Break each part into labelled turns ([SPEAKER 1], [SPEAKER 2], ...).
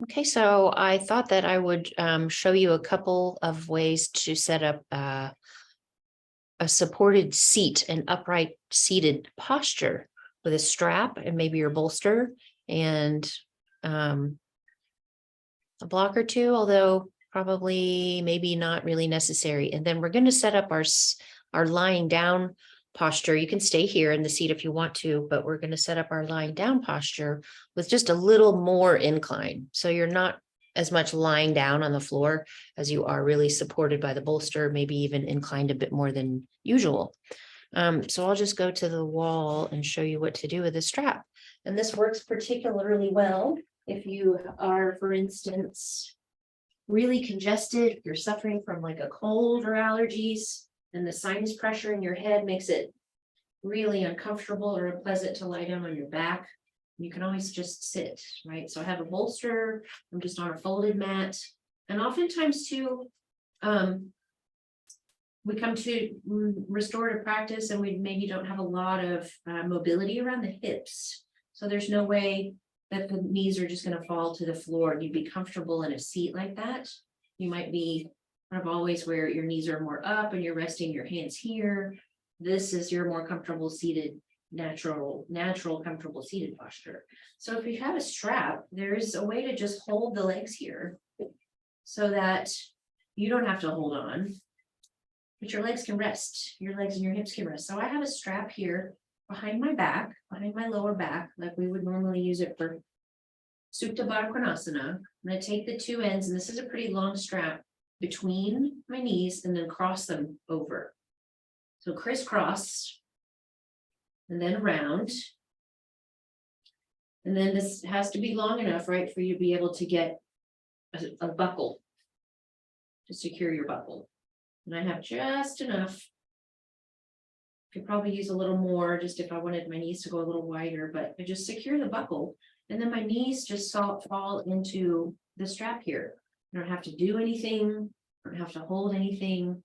[SPEAKER 1] Okay, so I thought that I would show you a couple of ways to set up a supported seat, an upright seated posture with a strap and maybe your bolster and um, a block or two, although probably maybe not really necessary. And then we're going to set up our lying down posture. You can stay here in the seat if you want to, but we're going to set up our lying down posture with just a little more incline. So you're not as much lying down on the floor as you are really supported by the bolster, maybe even inclined a bit more than usual. So I'll just go to the wall and show you what to do with the strap. And this works particularly well if you are, for instance, really congested, if you're suffering from like a cold or allergies, and the sinus pressure in your head makes it really uncomfortable or unpleasant to lie down on your back, you can always just sit, right? So I have a bolster, I'm just on a folded mat. And oftentimes too, we come to restorative practice and we maybe don't have a lot of mobility around the hips. So there's no way that the knees are just going to fall to the floor. You'd be comfortable in a seat like that. You might be kind of always where your knees are more up and you're resting your hands here. This is your more comfortable seated, natural, comfortable seated posture. So if you have a strap, there is a way to just hold the legs here so that you don't have to hold on, but your legs can rest. Your legs and your hips can rest. So I have a strap here behind my back, behind my lower back, like we would normally use it for Supta Baddha Konasana. I'm going to take the two ends, and this is a pretty long strap, between my knees and then cross them over. So crisscross and then around. And then this has to be long enough, right, for you to be able to get a buckle to secure your buckle. And I have just enough. Could probably use a little more just if I wanted my knees to go a little wider, but I just secure the buckle and then my knees just fall into the strap here. I don't have to do anything. I don't have to hold anything.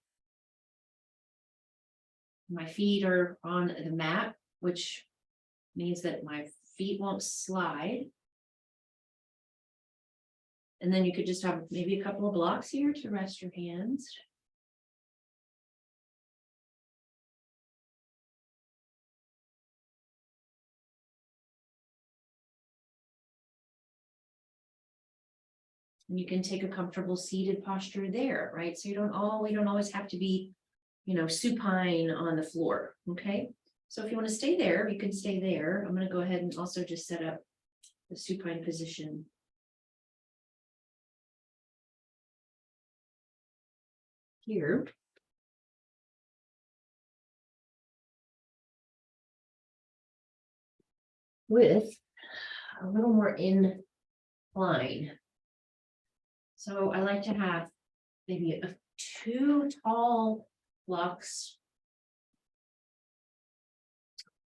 [SPEAKER 1] My feet are on the mat, which means that my feet won't slide. And then you could just have maybe a couple of blocks here to rest your hands. And you can take a comfortable seated posture there, right? So we don't always have to be, supine on the floor. Okay. So if you want to stay there, you can stay there. I'm going to go ahead and also just set up the supine position here. With a little more incline. So I like to have maybe two tall blocks,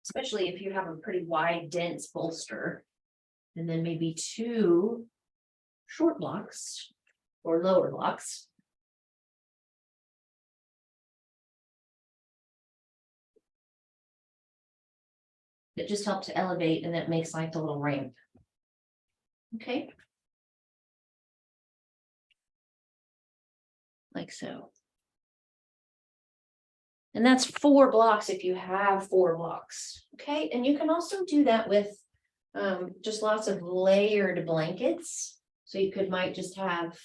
[SPEAKER 1] especially if you have a pretty wide, dense bolster, and then maybe two short blocks or lower blocks. It just helps to elevate, and that makes like a little ramp. Okay. Like so. And that's 4 blocks if you have 4 blocks. Okay. And you can also do that with just lots of layered blankets. So you might just have.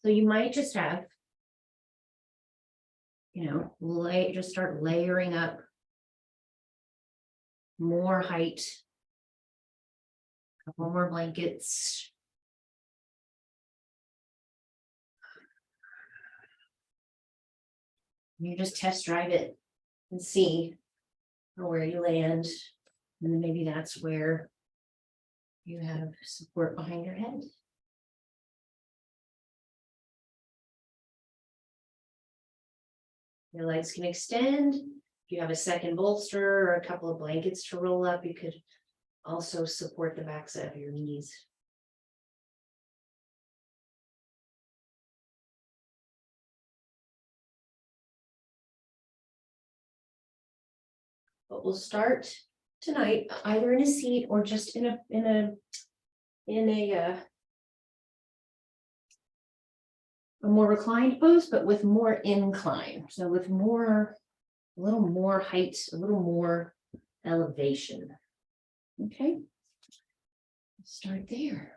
[SPEAKER 1] You might just have, just start layering up more height, a couple more blankets. You just test drive it and see where you land. And then maybe that's where you have support behind your head. Your legs can extend. If you have a second bolster or a couple of blankets to roll up, you could also support the backside of your knees. But we'll start tonight either in a seat or just in a more reclined pose, but with more incline. So with more, a little more height, a little more elevation. Okay. Start there.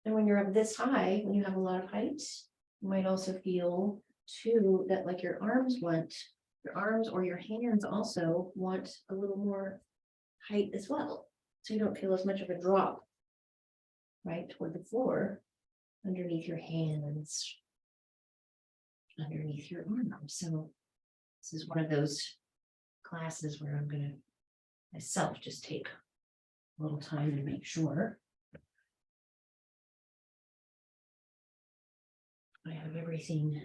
[SPEAKER 1] And when you're up this high, when you have a lot of height, you might also feel too that like your arms or your hands also want a little more height as well. So you don't feel as much of a drop, right, toward the floor, underneath your hands, underneath your arms. So this is one of those classes where I'm gonna myself just take a little time to make sure I have everything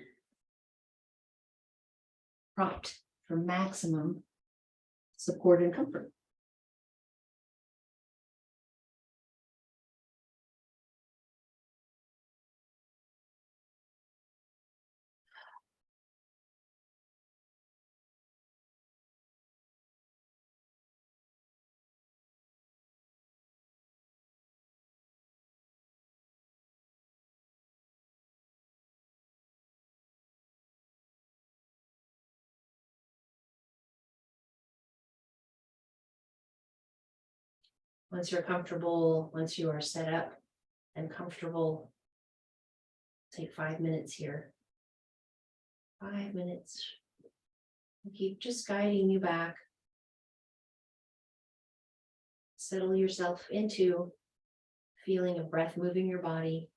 [SPEAKER 1] propped for maximum support and comfort. Once you're comfortable, once you are set up and comfortable, take 5 minutes here. 5 minutes. Keep just guiding you back. Settle yourself into feeling of breath moving your body.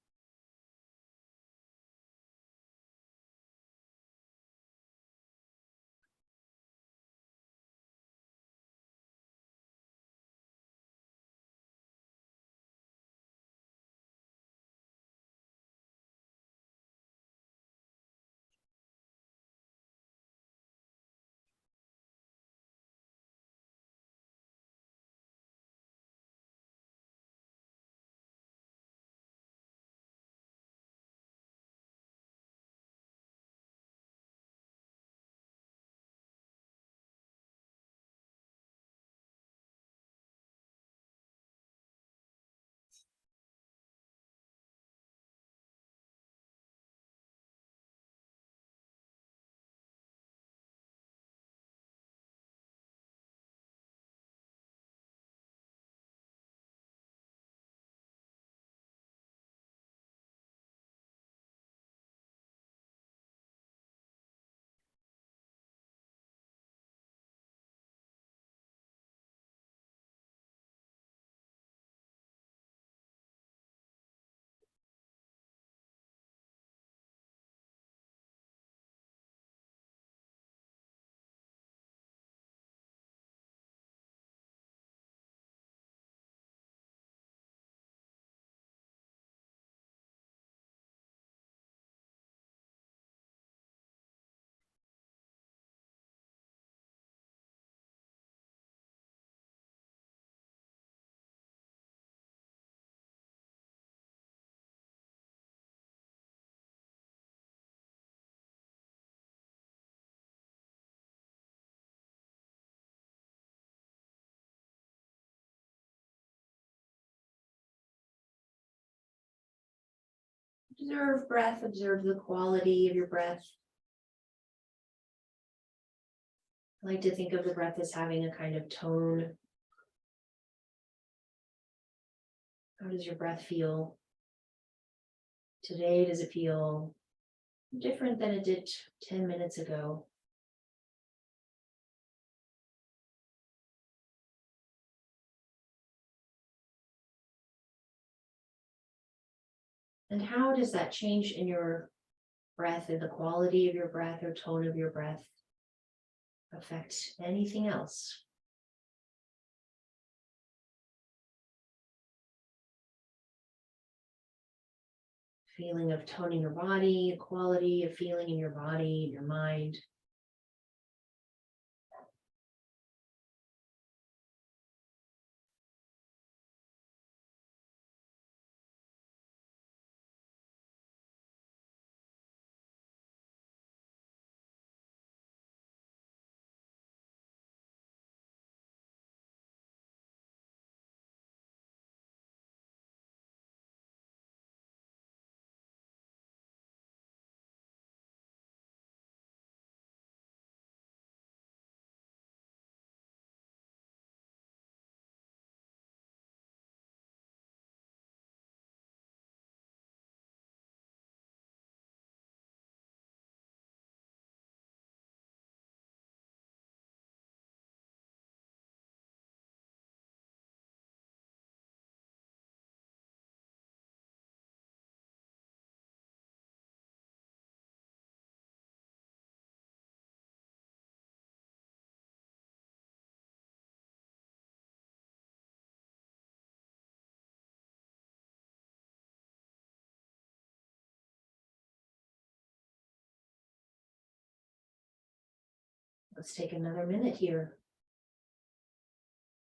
[SPEAKER 1] Observe breath, observe the quality of your breath. I like to think of the breath as having a kind of tone. How does your breath feel today? Does it feel different than it did 10 minutes ago? And how does that change in your breath and the quality of your breath or tone of your breath affect anything else? Feeling of tone in your body, quality of feeling in your body, your mind. Let's take another minute here.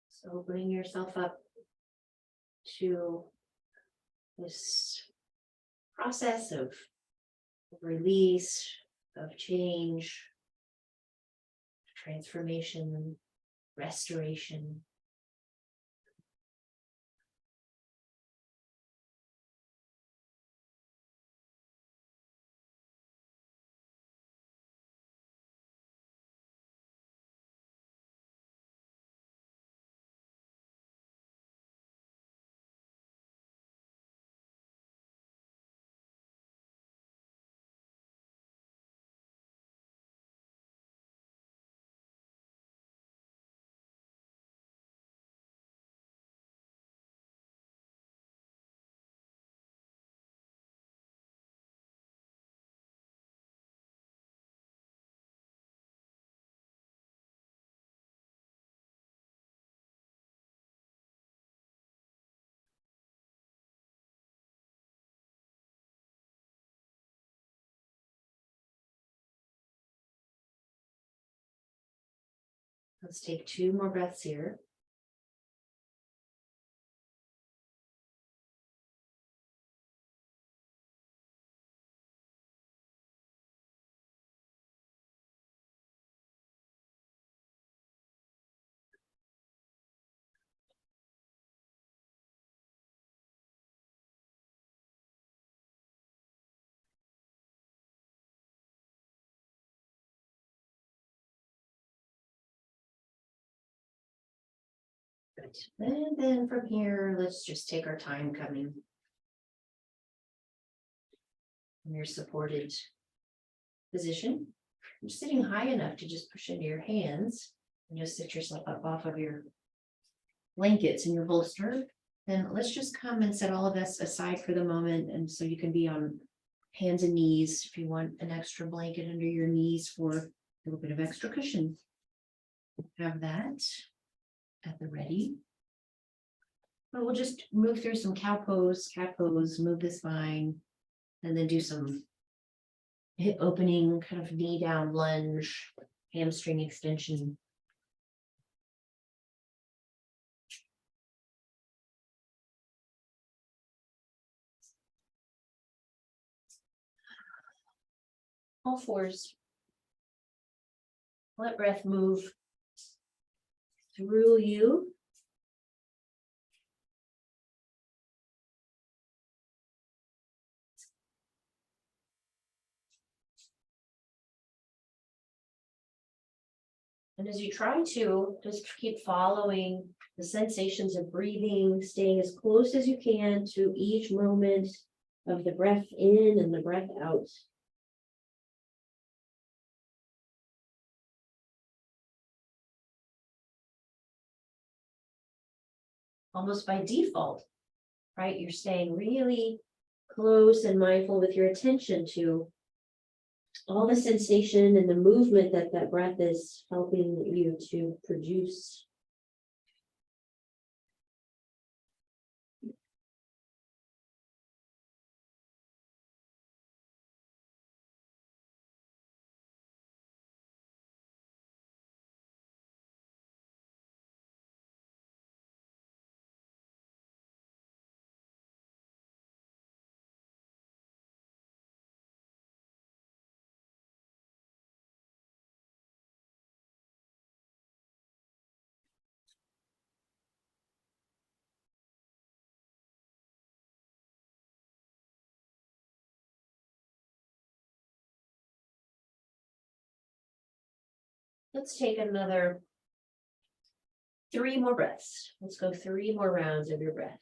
[SPEAKER 1] So bring yourself up to this process of release, of change, transformation, restoration. Let's take 2 more breaths here. Good. And then from here, let's just take our time coming from your supported position. You're sitting high enough to just push into your hands and just sit yourself up off of your blankets and your bolster. Then let's just come and set all of this aside for the moment. And so you can be on hands and knees if you want an extra blanket under your knees for a little bit of extra cushion. Have that at the ready. But we'll just move through some cow pose, cat pose, move the spine, and then do some hip opening, kind of knee down lunge, hamstring extension. All fours. Let breath move through you. And as you try to, just keep following the sensations of breathing, staying as close as you can to each moment of the breath in and the breath out. Almost by default, right? You're staying really close and mindful with your attention to
[SPEAKER 2] all the sensation and the movement that that breath is helping you to produce. Let's take another 3 more breaths. Let's go 3 more rounds of your breath.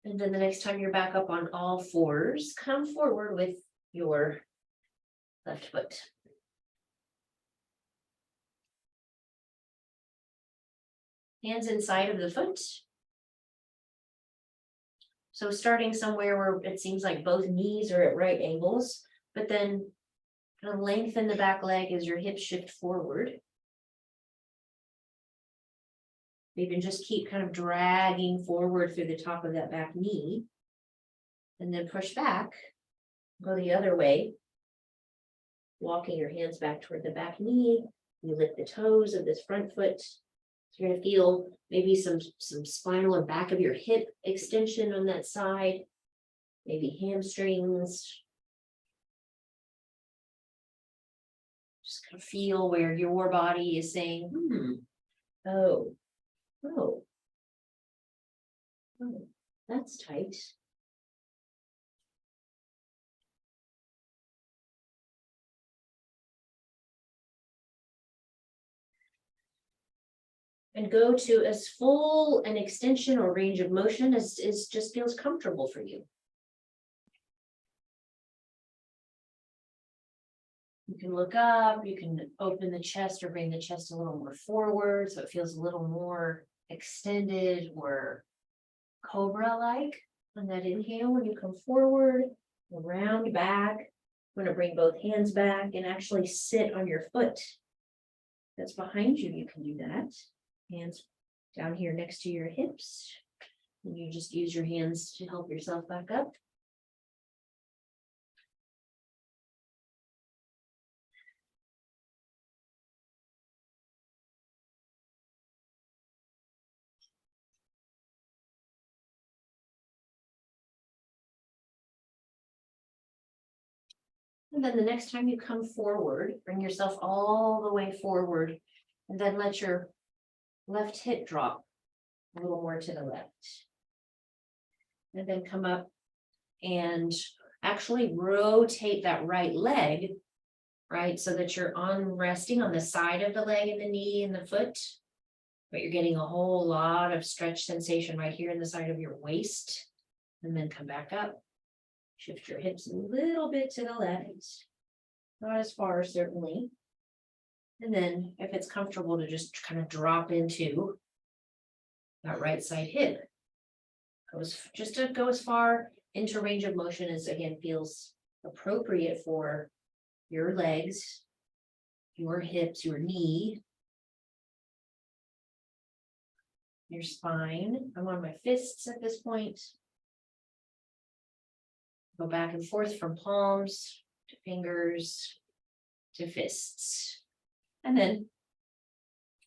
[SPEAKER 2] And then the next time you're back up on all fours, come forward with your left foot. Hands inside of the foot. So starting somewhere where it seems like both knees are at right angles, but then kind of lengthen the back leg as your hips shift forward. You can just keep kind of dragging forward through the top of that back knee. And then push back, go the other way. Walking your hands back toward the back knee. You lift the toes of this front foot. So you're gonna feel maybe some spinal or back of your hip extension on that side. Maybe hamstrings. Just kind of feel where your body is saying, oh, that's tight. And go to as full an extension or range of motion as just feels comfortable for you. You can look up, you can open the chest or bring the chest a little more forward so it feels a little more extended or cobra-like. On that inhale, when you come forward, round back, I'm going to bring both hands back and actually sit on your foot that's behind you. You can do that. Hands down here next to your hips. And you just use your hands to help yourself back up. And then the next time you come forward, bring yourself all the way forward and then let your left hip drop a little more to the left. And then come up and actually rotate that right leg, right? So that you're resting on the side of the leg and the knee and the foot, but you're getting a whole lot of stretch sensation right here in the side of your waist. And then come back up. Shift your hips a little bit to the left, not as far, certainly. And then if it's comfortable to just kind of drop into that right side hip. Just to go as far into range of motion as again feels appropriate for your legs, your hips, your knee, your spine. I'm on my fists at this point. Go back and forth from palms to fingers to fists. And then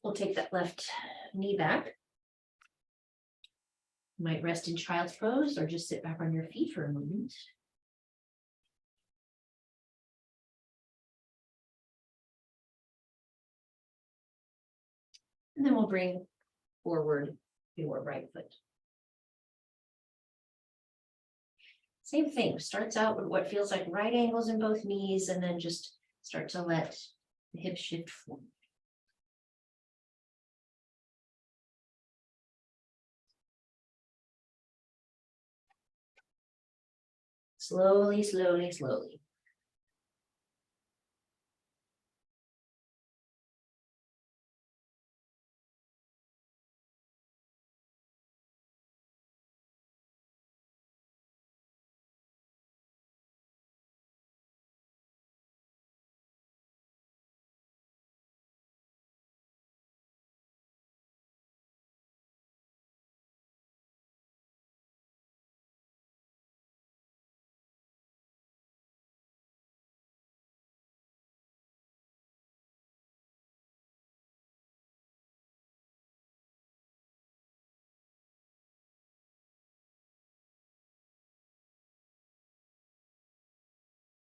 [SPEAKER 2] we'll take that left knee back. You might rest in child's pose or just sit back on your feet for a moment. And then we'll bring forward your right foot. Same thing, starts out with what feels like right angles in both knees, and then just start to let the hips shift forward. Slowly, slowly, slowly.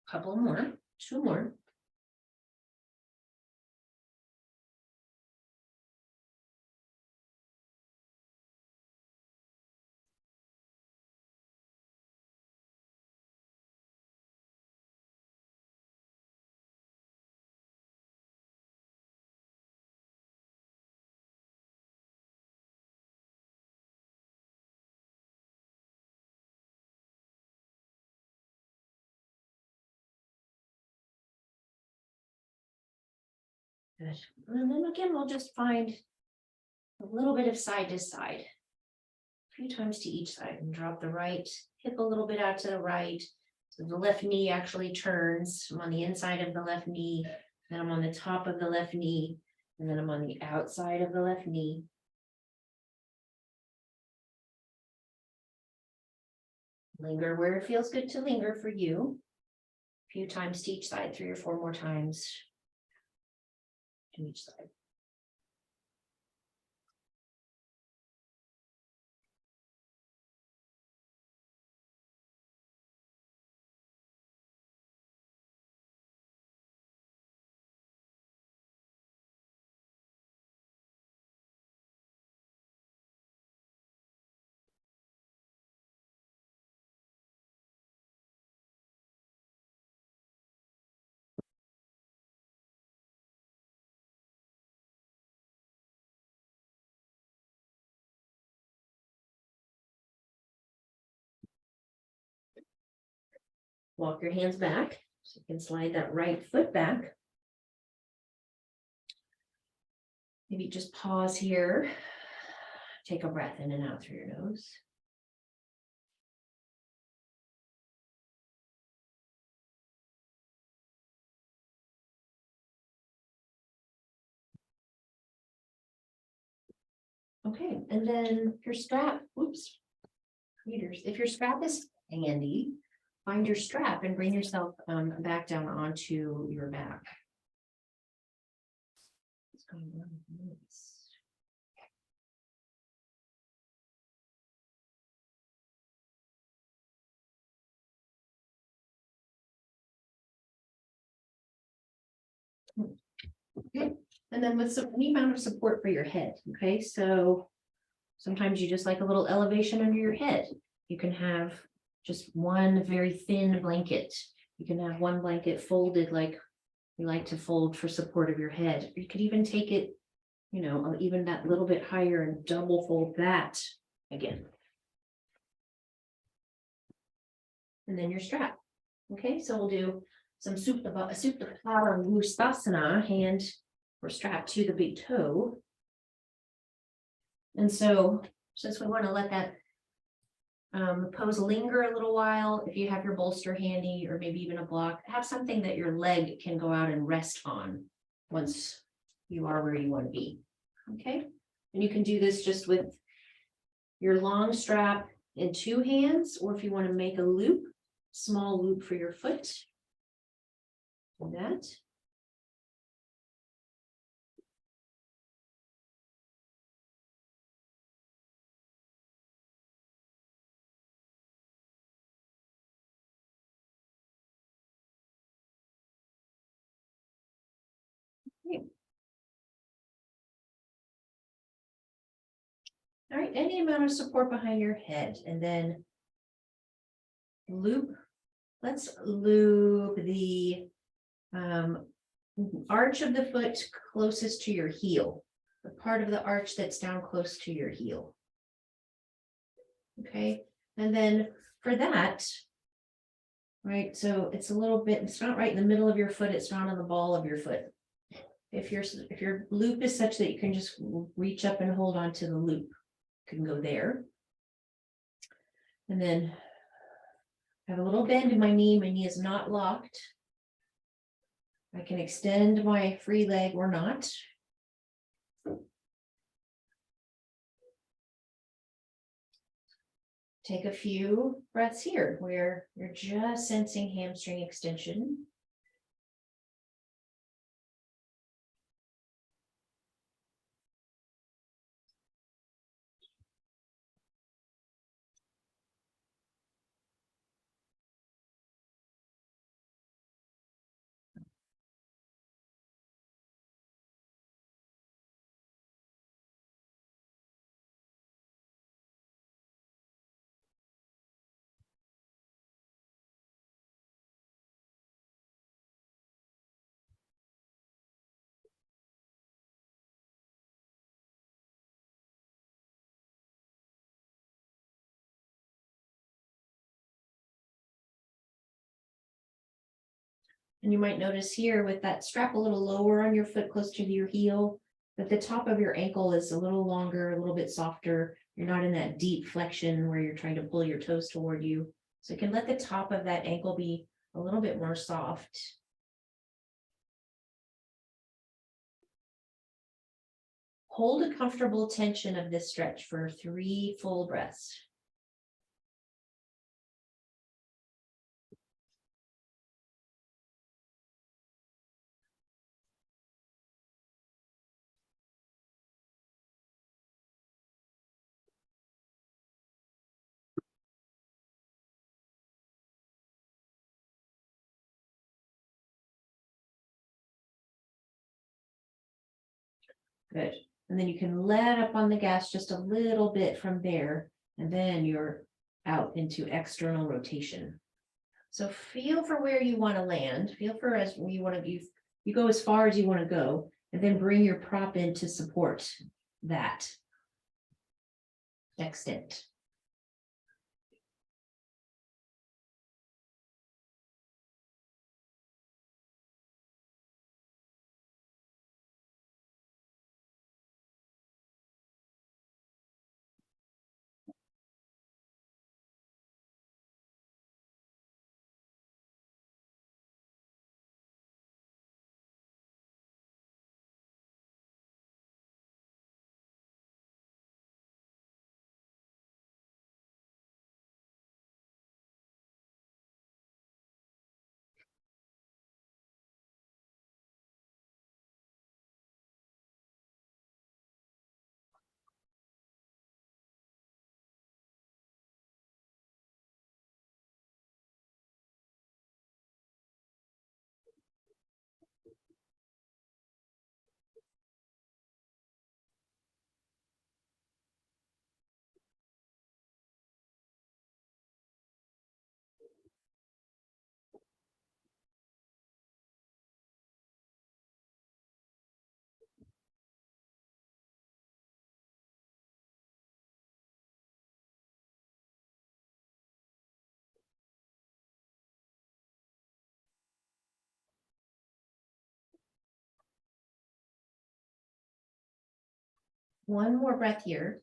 [SPEAKER 2] Couple more, two more. Good. And then again, we'll just find a little bit of side to side. A few times to each side, and drop the right hip a little bit out to the right. So the left knee actually turns. I'm on the inside of the left knee, then I'm on the top of the left knee, and then I'm on the outside of the left knee. Linger where it feels good to linger for you. A few times to each side, 3 or 4 more times to each side. Walk your hands back, so you can slide that right foot back. Maybe just pause here. Take a breath in and out through your nose. Okay, and then your strap, oops, readers, if your strap is handy, find your strap and bring yourself back down onto your back. What's going on with this? Okay, and then with any amount of support for your head, okay, so sometimes you just like a little elevation under your head. You can have just one very thin blanket. You can have one blanket folded like we like to fold for support of your head. You could even take it, you know, even that little bit higher and double fold that again. And then your strap. Okay, so we'll do some Supta Bhustasana, hand or strap to the big toe. And so since we want to let that pose linger a little while, if you have your bolster handy or maybe even a block, have something that your leg can go out and rest on once you are where you want to be. Okay, and you can do this just with your long strap in 2 hands, or if you want to make a loop, small loop for your foot. Do that. Okay. All right, any amount of support behind your head, and then loop. Let's loop the arch of the foot closest to your heel, the part of the arch that's down close to your heel. Okay, and then for that, right, so it's a little bit, it's not right in the middle of your foot, it's not on the ball of your foot. If your loop is such that you can just reach up and hold on to the loop, you can go there. And then I have a little bend in my knee is not locked. I can extend my free leg or not. Take a few breaths here where you're just sensing hamstring extension. And you might notice here with that strap a little lower on your foot, close to your heel, that the top of your ankle is a little longer, a little bit softer. You're not in that deep flexion where you're trying to pull your toes toward you. So you can let the top of that ankle be a little bit more soft. Hold a comfortable tension of this stretch for 3 full breaths. Good. And then you can let up on the gas just a little bit from there, and then you're out into external rotation. So feel for where you want to land. Feel for as you want to, you go as far as you want to go, and then bring your prop in to support that extent. One more breath here.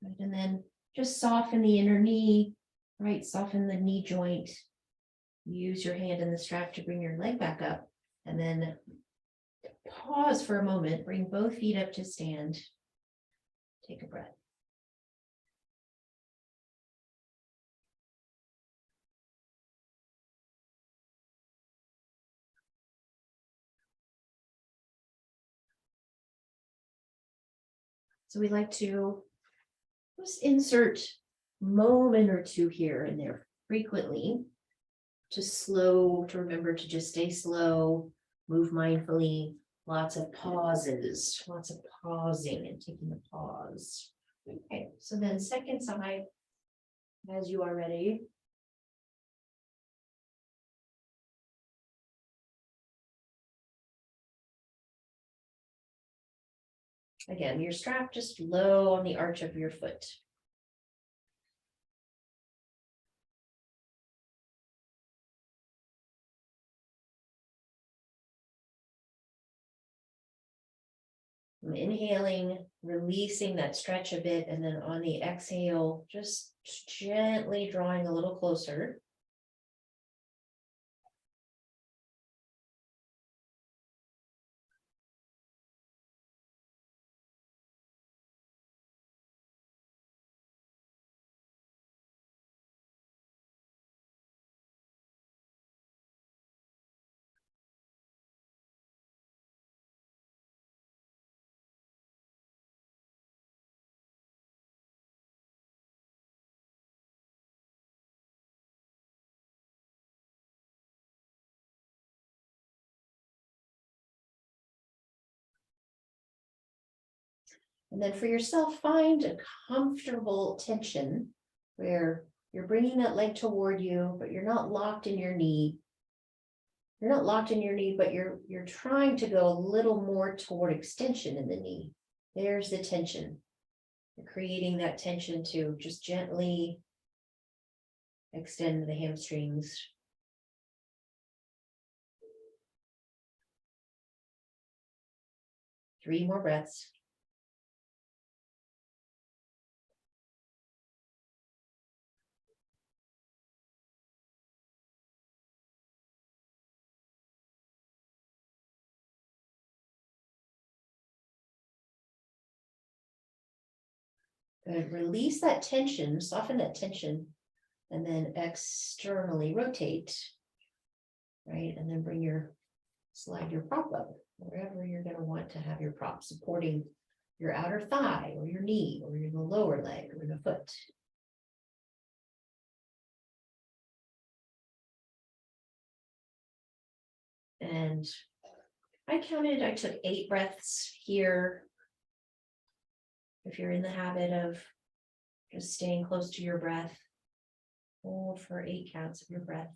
[SPEAKER 2] Right, and then just soften the inner knee, right? Soften the knee joint. Use your hand in the strap to bring your leg back up, and then pause for a moment. Bring both feet up to stand. Take a breath. So we like to just insert a moment or two here and there frequently to remember to just stay slow, move mindfully, lots of pauses, lots of pausing and taking a pause. Okay, so then second side, as you are ready. Again, your strap just low on the arch of your foot. I'm inhaling, releasing that stretch a bit, and then on the exhale, just gently drawing a little closer. And then for yourself, find a comfortable tension where you're bringing that leg toward you, but you're not locked in your knee. You're not locked in your knee, but you're trying to go a little more toward extension in the knee. There's the tension. You're creating that tension to just gently extend the hamstrings. Three more breaths. Good. Release that tension, soften that tension, and then externally rotate. Right, and then slide your prop up wherever you're going to want to have your prop, supporting your outer thigh or your knee or the lower leg or the foot. And I took 8 breaths here. If you're in the habit of just staying close to your breath, hold for 8 counts of your breath.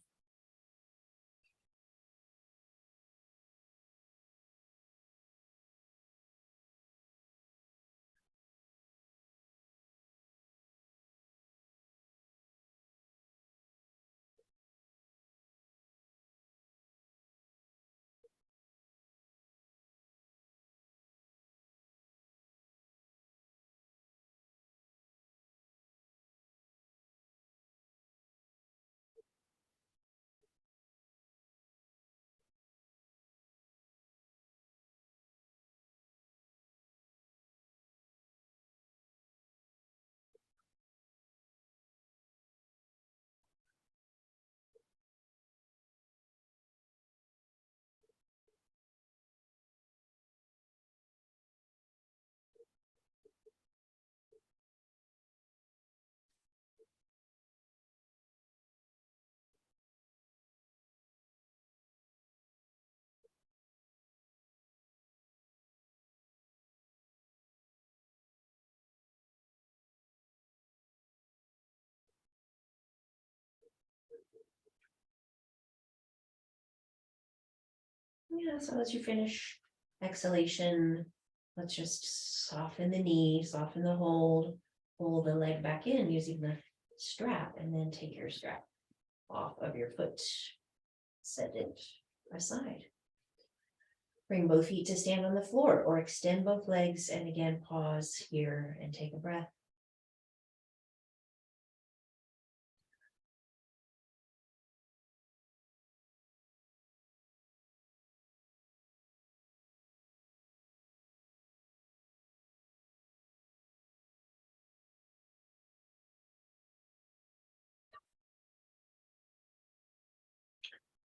[SPEAKER 2] Yeah, so as you finish exhalation, let's just soften the knee, soften the hold, pull the leg back in using the strap, and then take your strap off of your foot. Set it aside. Bring both feet to stand on the floor or extend both legs, and again, pause here and take a breath.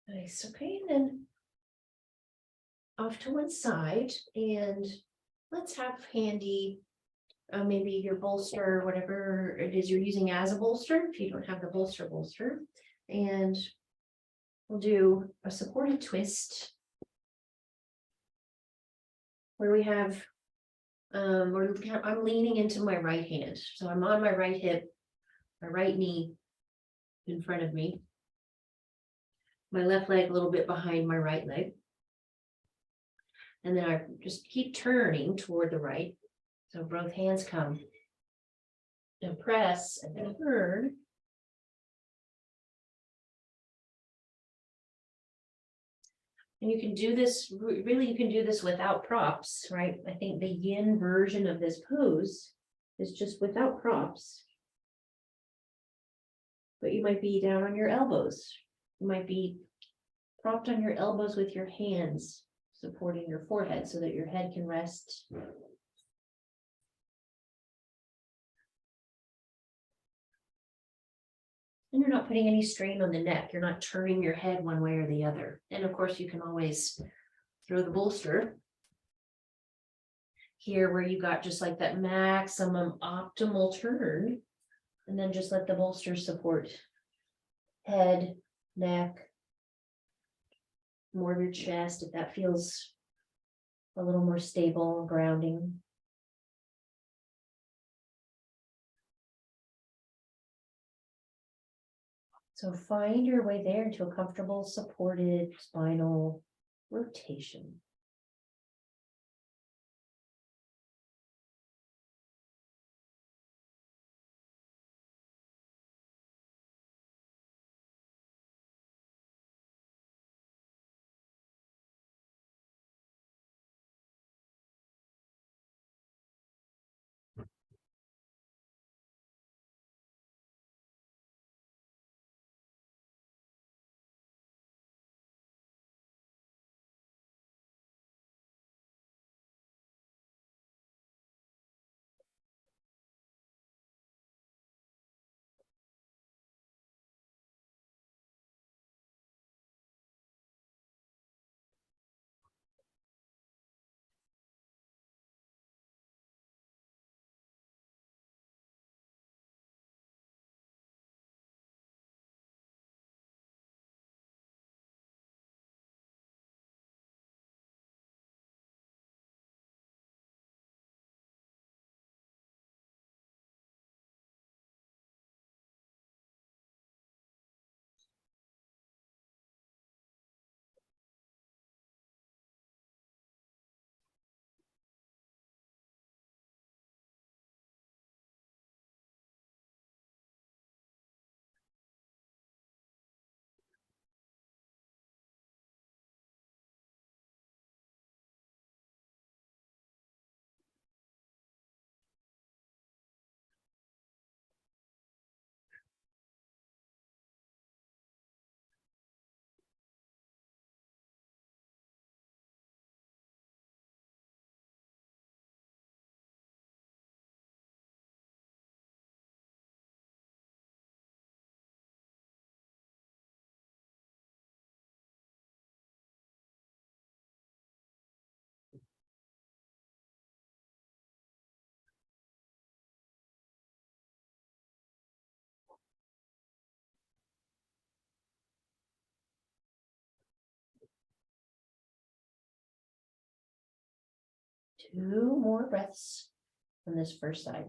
[SPEAKER 2] Nice, okay, and then off to one side, and let's have handy maybe your bolster, whatever it is you're using as a bolster, if you don't have the bolster. And we'll do a supported twist. Where we have, I'm leaning into my right hand, so I'm on my right hip, my right knee in front of me. My left leg a little bit behind my right leg. And then I just keep turning toward the right. So both hands come and press and then turn. And you can do this, really, you can do this without props, right? I think the yin version of this pose is just without props. But you might be down on your elbows. You might be propped on your elbows with your hands supporting your forehead so that your head can rest. And you're not putting any strain on the neck. You're not turning your head one way or the other. And of course, you can always throw the bolster here where you got just like that maximum optimal turn. And then just let the bolster support head, neck, more of your chest if that feels a little more stable and grounding. So find your way there into a comfortable, supported spinal rotation. Two more breaths on this first side.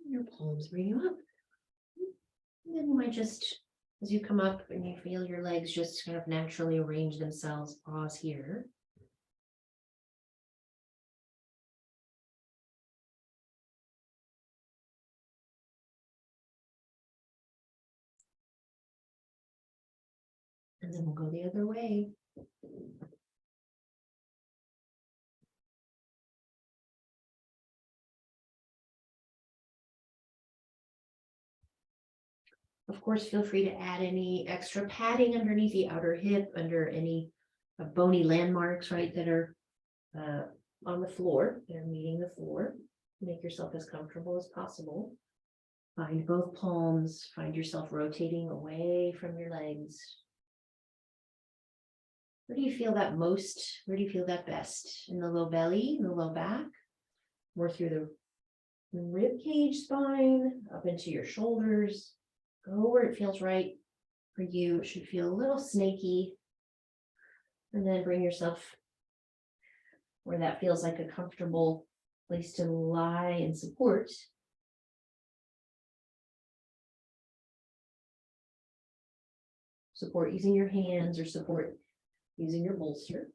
[SPEAKER 2] Your palms bring you up. And then you might just, as you come up and you feel your legs just kind of naturally arrange themselves, pause here. And then we'll go the other way. Of course, feel free to add any extra padding underneath the outer hip, under any bony landmarks, right, that are on the floor, that are meeting the floor. Make yourself as comfortable as possible. Find both palms, find yourself rotating away from your legs. Where do you feel that most? Where do you feel that best? In the low belly, in the low back? More through the rib cage spine, up into your shoulders. Go where it feels right for you. It should feel a little snaky. And then bring yourself where that feels like a comfortable place to lie and support. Support using your hands or support using your bolster.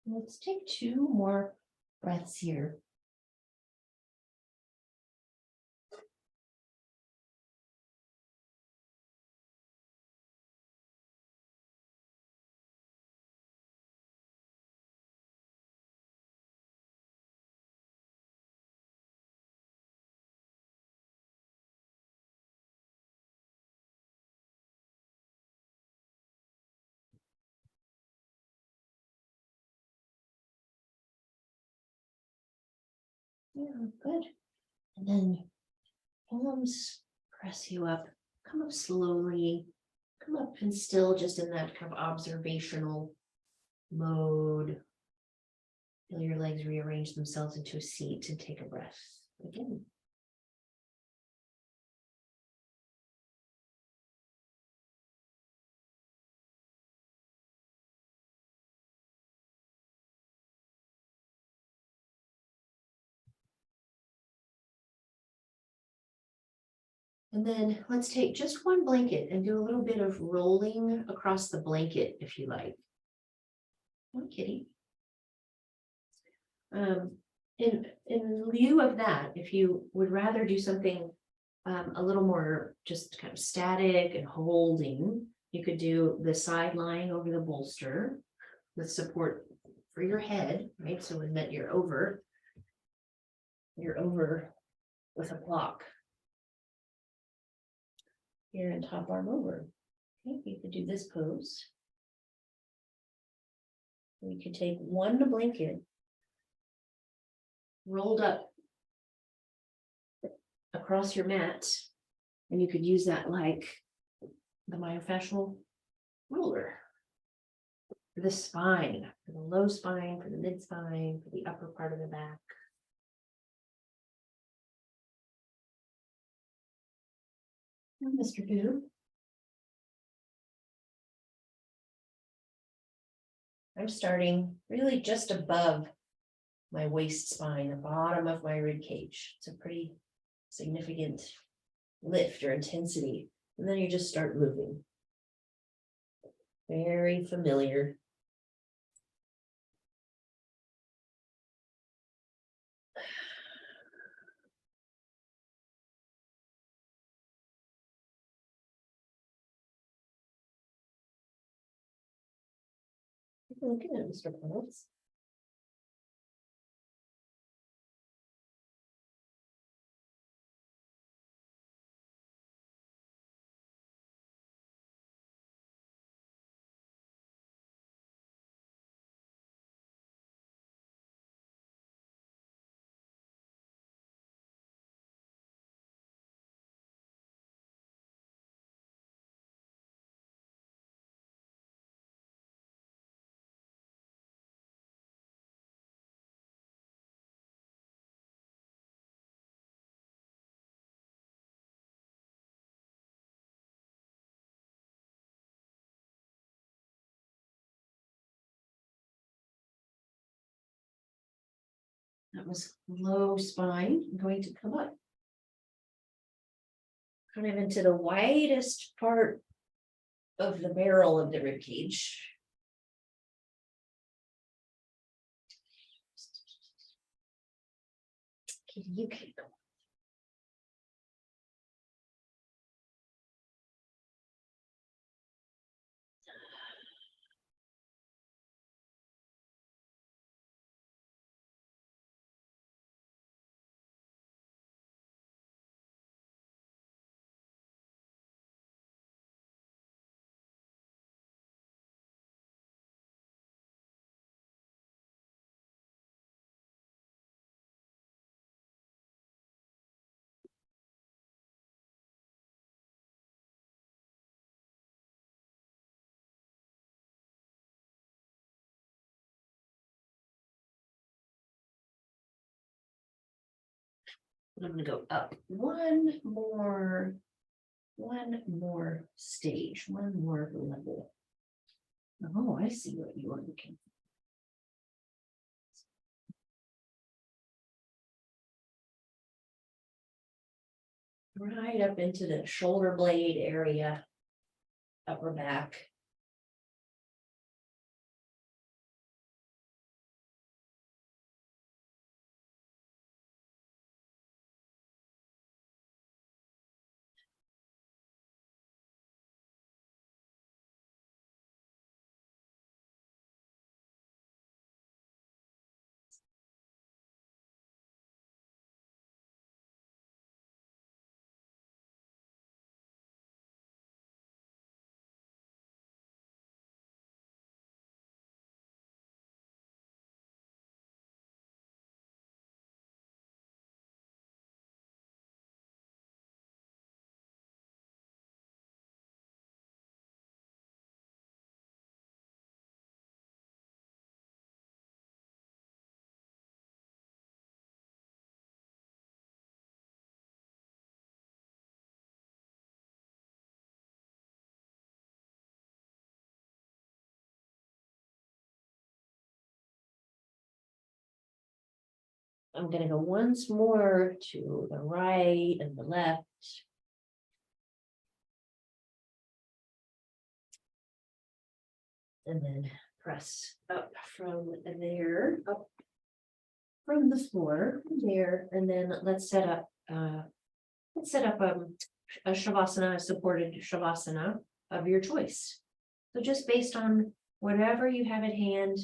[SPEAKER 2] Let's take 2 more breaths here. Yeah, good. And then palms press you up. Come up slowly. Come up and still just in that kind of observational mode. Feel your legs rearrange themselves into a seat and take a breath again. And then let's take just one blanket and do a little bit of rolling across the blanket if you like. One kitty. In lieu of that, if you would rather do something a little more just kind of static and holding, you could do the side lying over the bolster with support for your head, right? So when that you're over with a block. Here and top arm over. Okay, you could do this pose. We could take one blanket rolled up across your mat. And you could use that like the myofascial ruler. For the spine, for the low spine, for the mid spine, for the upper part of the back. Mr. Boo. I'm starting really just above my waist spine, the bottom of my rib cage. It's a pretty significant lift or intensity. And then you just start moving. Very familiar. Looking at Mr. Phelps. That was low spine. I'm going to come up. Kind of into the widest part of the barrel of the rib cage. You can go. I'm gonna go up one more stage, one more level. Oh, I see what you are looking for. Right up into the shoulder blade area, upper back. I'm gonna go once more to the right and the left. And then press up from there, up from the floor there, and then let's set up a shavasana, a supported shavasana of your choice. So just based on whatever you have at hand,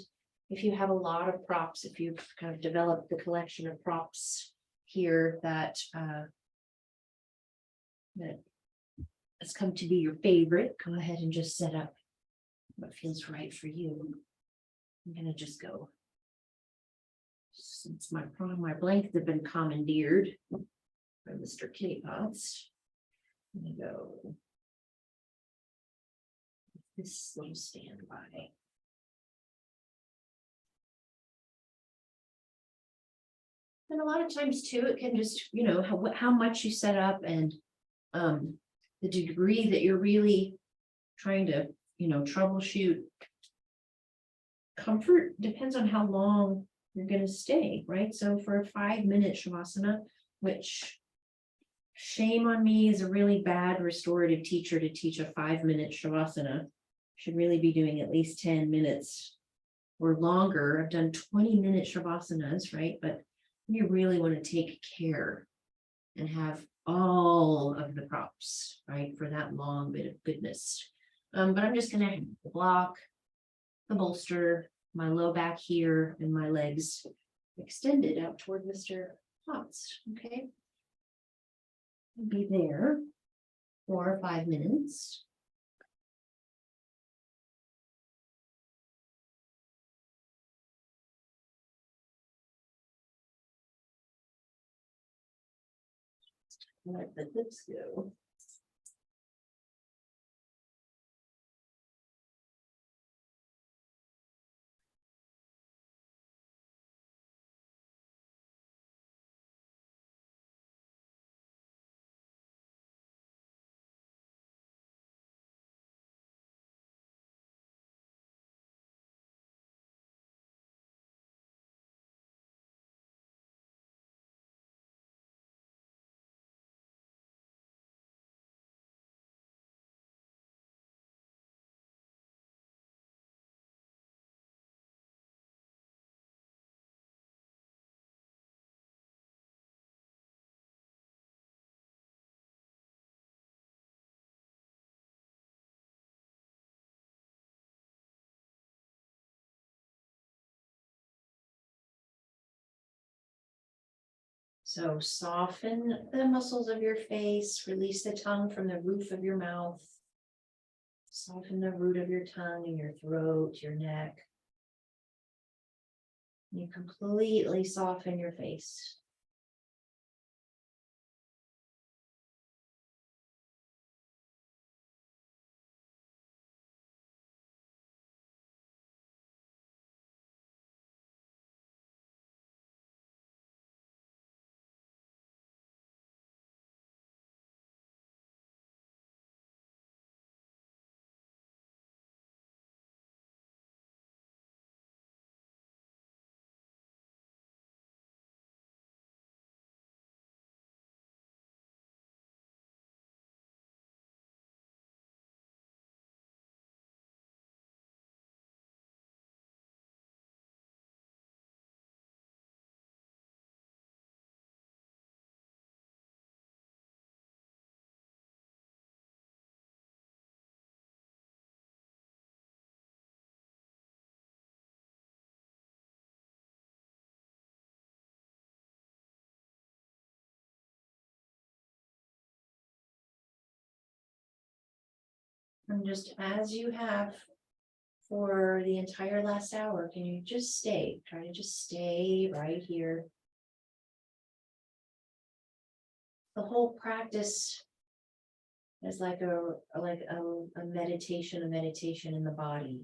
[SPEAKER 2] if you have a lot of props, if you've kind of developed the collection of props here that has come to be your favorite, go ahead and just set up what feels right for you. I'm gonna just go Since my blankets have been commandeered by Mr. Kitty Potts. I'm gonna go. This little standby. And a lot of times too, it can just, how much you set up and the degree that you're really trying to, troubleshoot. Comfort depends on how long you're gonna stay, right? So for a 5-minute shavasana, which shame on me as a really bad restorative teacher to teach a 5-minute shavasana. Should really be doing at least 10 minutes or longer. I've done 20-minute shavasanas, right? But you really want to take care and have all of the props, right? For that long bit of goodness. But I'm just gonna block the bolster, my low back here, and my legs extended out toward Mr. Potts, okay? Be there for 5 minutes. Let the hips go. So soften the muscles of your face, release the tongue from the roof of your mouth. Soften the root of your tongue and your throat, your neck. You completely soften your face. And just as you have for the entire last hour, can you just stay? Try to just stay right here. The whole practice is like a meditation in the body.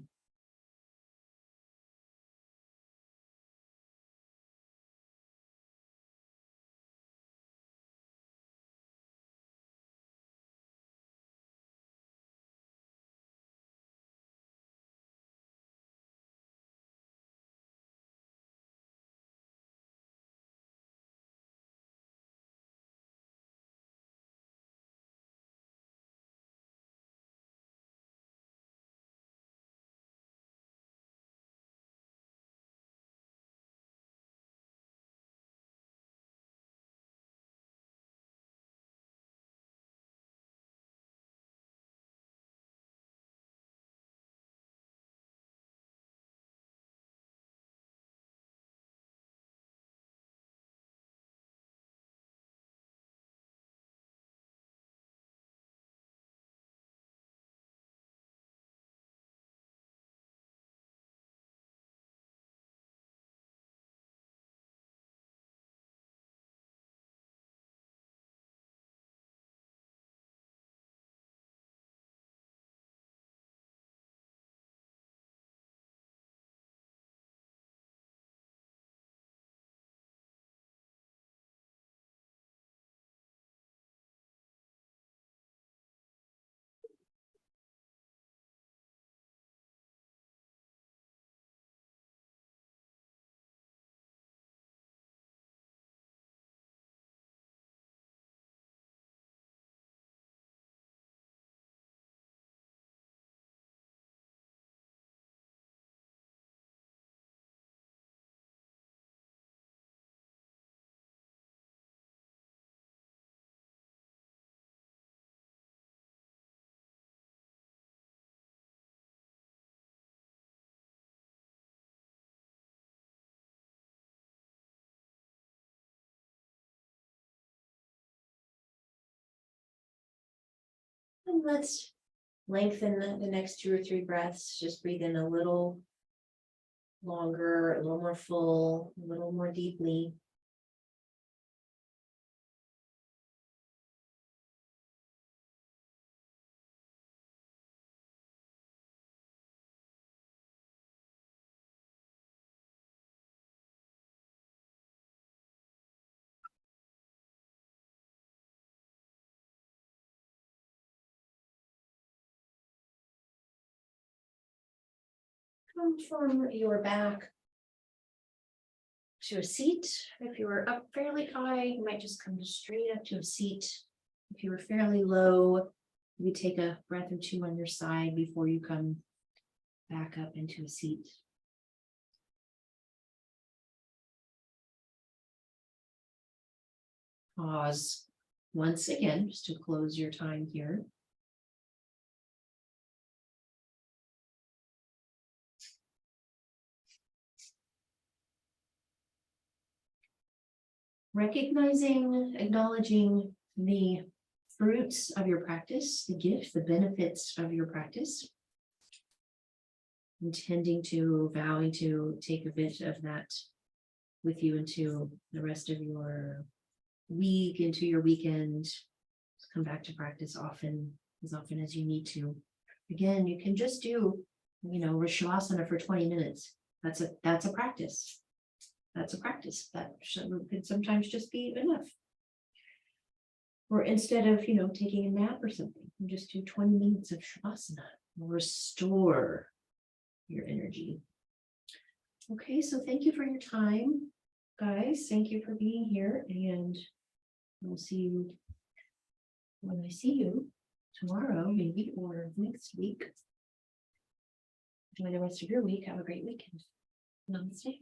[SPEAKER 2] And let's lengthen the next 2 or 3 breaths. Just breathe in a little longer, a little more full, a little more deeply. Come from your back to a seat. If you were up fairly high, you might just come straight up to a seat. If you were fairly low, you take a breath or two on your side before you come back up into a seat. Pause once again, just to close your time here. Recognizing, acknowledging the fruits of your practice, the gifts, the benefits of your practice. Intending to, vowing to take a bit of that with you into the rest of your week, into your weekend. Come back to practice as often as you need to. Again, you can just do, Shavasana for 20 minutes. That's a practice. That's a practice that could sometimes just be enough. Or instead of, taking a nap or something, you just do 20 minutes of Shavasana. Restore your energy. Okay, so thank you for your time, guys. Thank you for being here, and we'll see you when I see you tomorrow, maybe, or next week. Enjoy the rest of your week. Have a great weekend. Namaste.